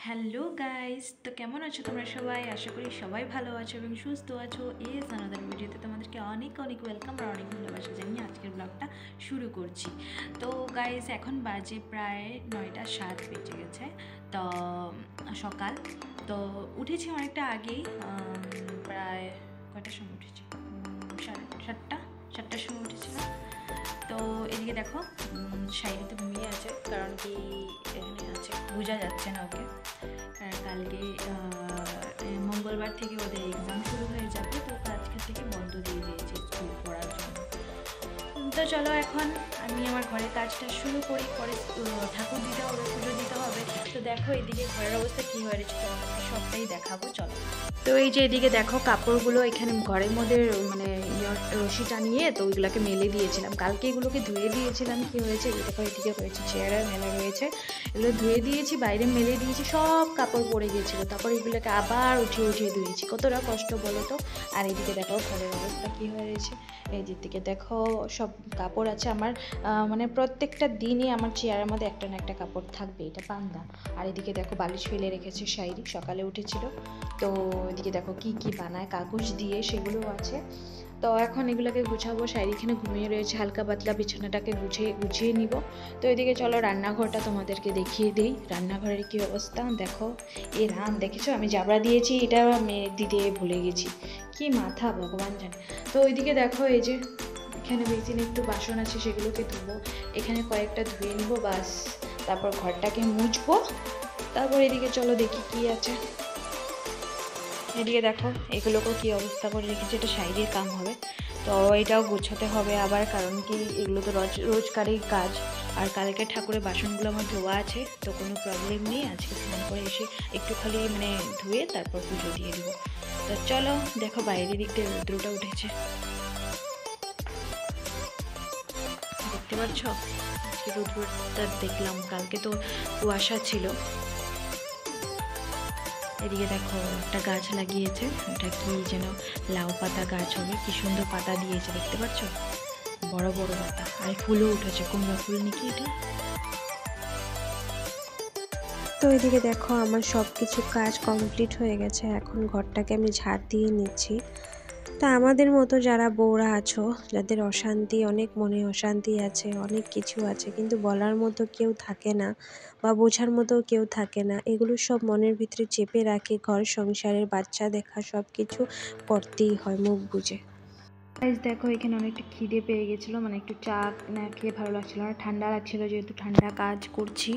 Hello guys, তো কেমন আছো তোমরা সবাই? আশা করি সবাই ভালো আছো এবং সুস্থ আছো। এই আনাদার ভিডিওতে তোমাদেরকে অনেক অনেক ওয়েলকাম আর অনেক ভালোবাসা জানিয়ে আজকের ব্লগটা শুরু করছি। তো গাইস, এখন বাজে প্রায় 9টা 7 বেজে গেছে। তো সকাল তো উঠেছি অনেকটা আগেই, প্রায় কয়টার সময় উঠেছি? 7টার সময় উঠেছিলাম। তো এদিকে দেখো, শাইনি তো ঘুমিয়ে আছে, কারণ কি এখানে আছে, বোঝা যাচ্ছে না ওকে। কালকে মঙ্গলবার থেকে ওদের এক্সাম শুরু হয়ে যাবে, তো আজকে থেকে বন্ধ দিয়ে দিয়েছে স্কুল পড়ার জন্য। তো চলো এখন আমি আমার ঘরের কাজটা শুরু করি, পরে ঠাকুর দিতে হবে, পুজো দিতে হবে। তো দেখো এদিকে ঘরের অবস্থা কী হয়েছে, তোমাকে সবটাই দেখাবো, চলো। তো এই যে এদিকে দেখো কাপড়গুলো এখানে ঘরের মধ্যে মানে রশি টানিয়ে তো ওইগুলোকে মেলে দিয়েছিলাম। কালকে এগুলোকে ধুয়ে দিয়েছিলাম। কি হয়েছে দেখো, এদিকে রয়েছে চেয়ারে মেলা রয়েছে, এগুলো ধুয়ে দিয়েছি, বাইরে মেলে দিয়েছি, সব কাপড় পরে গিয়েছিলো। তারপর এগুলোকে আবার উঠিয়ে ধুয়েছি, কতটা কষ্ট বলো তো। আর এদিকে দেখো ঘরের অবস্থা কী হয়েছে। এই দিকে দেখো সব কাপড় আছে আমার, মানে প্রত্যেকটা দিনই আমার চেয়ারের মধ্যে একটা না একটা কাপড় থাকবে, এটা পান্দা। আর এদিকে দেখো বালিশ ফেলে রেখেছে শাইরি, সকালে উঠেছিল। তো এদিকে দেখো কি কি বানায় কাগজ দিয়ে, সেগুলো আছে। তো এখন এগুলোকে গুছাবো। শাইরি এখানে ঘুমিয়ে রয়েছে, হালকা পাতলা বিছানাটাকে গুছিয়ে নিব। তো এদিকে চলো রান্নাঘরটা তোমাদেরকে দেখিয়ে দিই। রান্নাঘরের কি অবস্থা দেখো। এই রান দেখেছো, আমি জাবড়া দিয়েছি, এটা দিতে ভুলে গেছি, কি মাথা ভগবান জানে। তো ওইদিকে দেখো এই যে এখানে বেসিনে একটু বাসন আছে, সেগুলোকে ধুবো। এখানে কয়েকটা ধুয়ে নিব, বাস। তারপর ঘরটাকে মুছবো। তারপর এদিকে চলো দেখি কি আছে। এদিকে দেখো এগুলোকেও কী অবস্থা করে রেখেছে, এটা শাইরির কাম হবে। তো এটাও গোছাতে হবে আবার, কারণ কি এগুলো তো রোজকারই কাজ। আর কালকে ঠাকুরের বাসনগুলো আমার ধোয়া আছে, তো কোনো প্রবলেম নেই। আজকে স্নান করে এসে একটু খালি মানে ধুয়ে তারপর পুজো দিয়ে দেবো। তো চলো দেখো বাইরের দিক দিয়ে রৌদ্রটা উঠেছে, দেখতে পাচ্ছ। আজকে রৌদ্রটা দেখলাম, কালকে তো কুয়াশা ছিল। এদিকে দেখো একটা গাছ লাগিয়েছে, এটা কি যেন লাউ পাতা গাছ হবে, কি সুন্দর পাতা দিয়েছে দেখতে পাচ্ছ, বড় বড় পাতা। আর ফুলও উঠেছে, কুমড়া ফুল নাকি এটা। তো এদিকে দেখো আমার সব কিছু কাজ কমপ্লিট হয়ে গেছে, এখন ঘরটাকে আমি ঝাড় দিয়ে নিচ্ছি। তা আমাদের মতো যারা বউরা আছো, যাদের অশান্তি, অনেক মনে অশান্তি আছে, অনেক কিছু আছে, কিন্তু বলার মতো কেউ থাকে না বা বোঝার মতো কেউ থাকে না, এগুলো সব মনের ভিতরে চেপে রাখে, ঘর সংসারের বাচ্চা দেখা সব কিছু করতেই হয় মুখ বুজে। গাইস দেখো এখানে অনেকটা খিদে পেয়ে গেছিলো, মানে একটু চা না খেয়ে ভালো লাগছিলো না, ঠান্ডা লাগছিলো, যেহেতু ঠান্ডা কাজ করছি।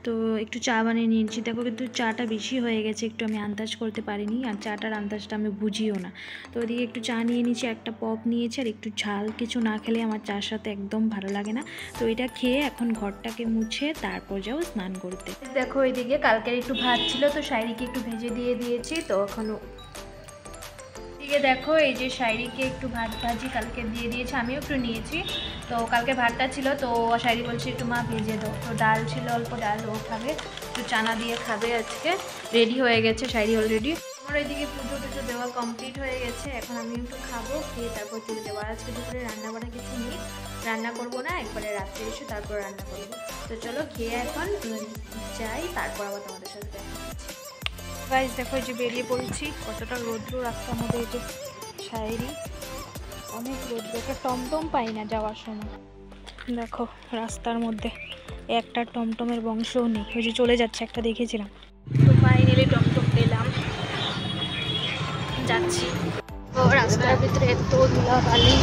তো একটু চা বানিয়ে নিয়েছি। দেখো কিন্তু চাটা বেশি হয়ে গেছে, একটু আমি আন্দাজ করতে পারিনি, আর চাটার আন্দাজটা আমি বুঝিও না। তো ওদিকে একটু চা নিয়ে নিয়েছি, একটা পপ নিয়েছি, আর একটু ঝাল কিছু না খেলে আমার চার সাথে একদম ভালো লাগে না। তো এটা খেয়ে এখন ঘরটাকে মুছে তারপর যাও স্নান করতে। দেখো এদিকে কালকের একটু ভাত ছিল, তো শাইরিকে একটু ভেজে দিয়ে দিয়েছি। তো এখনও দেখো এই যে শাইরিকে একটু ভাত ভাজি কালকে দিয়ে দিয়েছে, আমিও একটু নিয়েছি। তো কালকে ভাতটা ছিল, তো শাইরি বলছে একটু মা ভেজে দাও। তো ডাল ছিল, অল্প ডাল ও খাবে, একটু চানা দিয়ে খাবে আজকে। রেডি হয়ে গেছে শাইরি অলরেডি। আমার এদিকে পুজো টুজো দেওয়া কমপ্লিট হয়ে গেছে, এখন আমি একটু খাবো, খেয়ে তারপর চলে যাবো। আর আজকে দুপুরে রান্না বান্না কিছু নেই, রান্না করবো না, একবারে রাত্রে এসে তারপর রান্না করবো। তো চলো খেয়ে এখন যাই, তারপর আবার তোমাদের সাথে দেখা হচ্ছে। গাইস দেখো এই যে বেরিয়ে পড়েছি, কতটা রৌদ্র রাস্তার মধ্যে। এই যে শায়েরি অনেক রৌদ্র, একটা টমটম পাই না যাওয়ার সময়। দেখো রাস্তার মধ্যে একটা টমটমের বংশও নেই, ওই যে চলে যাচ্ছে একটা দেখেছিলাম। তো ফাইনালি টমটম পেলাম, যাচ্ছি। ও রাস্তার ভিতরে এত ধুলাবালি,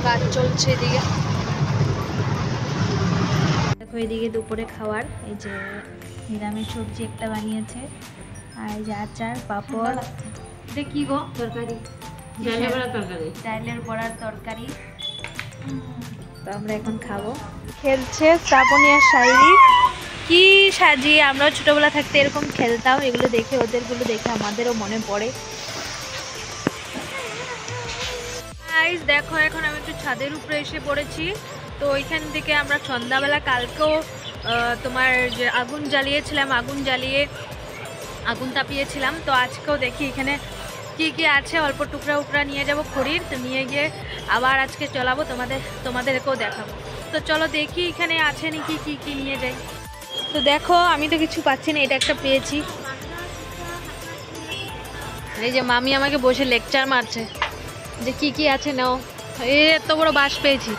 কাজ চলছে এদিকে। দেখো এদিকে দুপুরে খাওয়ার, এই যে নিরামিষ সবজি একটা বানিয়েছে, আর এই যে আচার, পাঁপড়। এটা কি গো? তরকারি, ডালের বড়ার তরকারি। তো আমরা এখন খাবো। খেলছে শ্রাবণী আর শাইরি, কি সাজিয়ে আমরাও ছোটবেলা থাকতে এরকম খেলতাম। এগুলো দেখে, ওদেরগুলো দেখে আমাদেরও মনে পড়ে। গাইস দেখো এখন আমি একটু ছাদের উপরে এসে পড়েছি। তো ওইখান থেকে আমরা সন্ধ্যাবেলা কালকেও তোমার যে আগুন জ্বালিয়েছিলাম, আগুন তাপিয়েছিলাম। তো আজকেও দেখি এখানে কি কি আছে, অল্প টুকরা উকরা নিয়ে যাব খড়ির, তো নিয়ে গিয়ে আবার আজকে চলাবো, তোমাদেরকেও দেখাবো। তো চলো দেখি এখানে আছে নাকি, কি কি নিয়ে যাই। তো দেখো আমি তো কিছু পাচ্ছি না, এটা একটা পেয়েছি। এই যে মামি আমাকে বসে লেকচার মারছে যে কি কি আছে নাও। এত বড় বাঁশ পেয়েছি।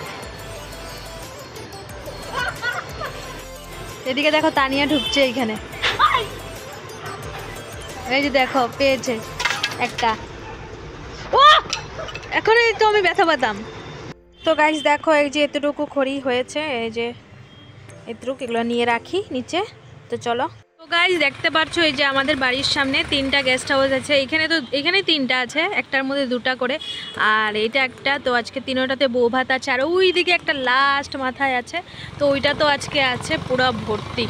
এদিকে দেখো তানিয়া ঢুকছে এইখানে। এই যে দেখো পেয়েছে একটা। ও এখনই তো আমি ব্যথা পেতাম। তো গাইস দেখো এই যে এতটুকু খড়ি হয়েছে, এই যে এতটুকু, এগুলো নিয়ে রাখি নিচে। তো চলো। তো গাইস দেখতে পাচ্ছ এই যে আমাদের বাড়ির সামনে 3টা গেস্ট হাউস আছে। এখানে 3টা আছে, একটার মধ্যে 2টা করে, আর এটা একটা। তো আজকে 3টাতে বউ ভাত আছে, আর ওই দিকে একটা লাস্ট মাথায় আছে, তো ওইটা তো আজকে আছে পুরো ভর্তি।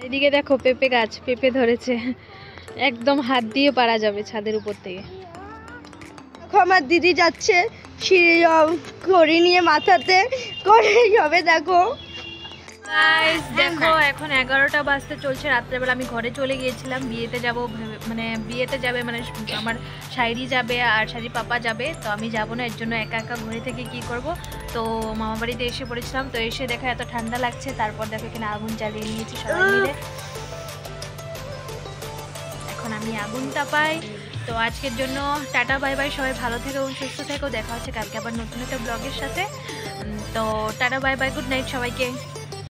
এদিকে দেখো পেঁপে গাছ, পেঁপে ধরেছে, একদম হাত দিয়ে পারা যাবে ছাদের উপর থেকে। আমার দিদি যাচ্ছে ঘড়ি নিয়ে মাথাতে করে যাবে। দেখো গাইস দেখো এখন 11টা বাজতে চলছে, রাত্রেবেলা আমি ঘরে চলে গিয়েছিলাম, বিয়েতে যাব, মানে বিয়েতে যাবে মানে আমার শাইরি যাবে আর শাইরি পাপা যাবে, তো আমি যাব না, এর জন্য একা একা ঘরে থেকে কি করব। তো মামা বাড়িতে এসে পড়েছিলাম, তো এসে দেখো এত ঠান্ডা লাগছে, তারপর দেখো এখানে আগুন জ্বালিয়ে নিয়েছি সবাই মিলে। এখন আমি আগুন তাপাই। তো আজকের জন্য টাটা বাই বাই, সবাই ভালো থেকো এবং সুস্থ থেকো। দেখা হচ্ছে কালকে আবার নতুন একটা ব্লগের সাথে। তো tata bye bye, good night সবাইকে।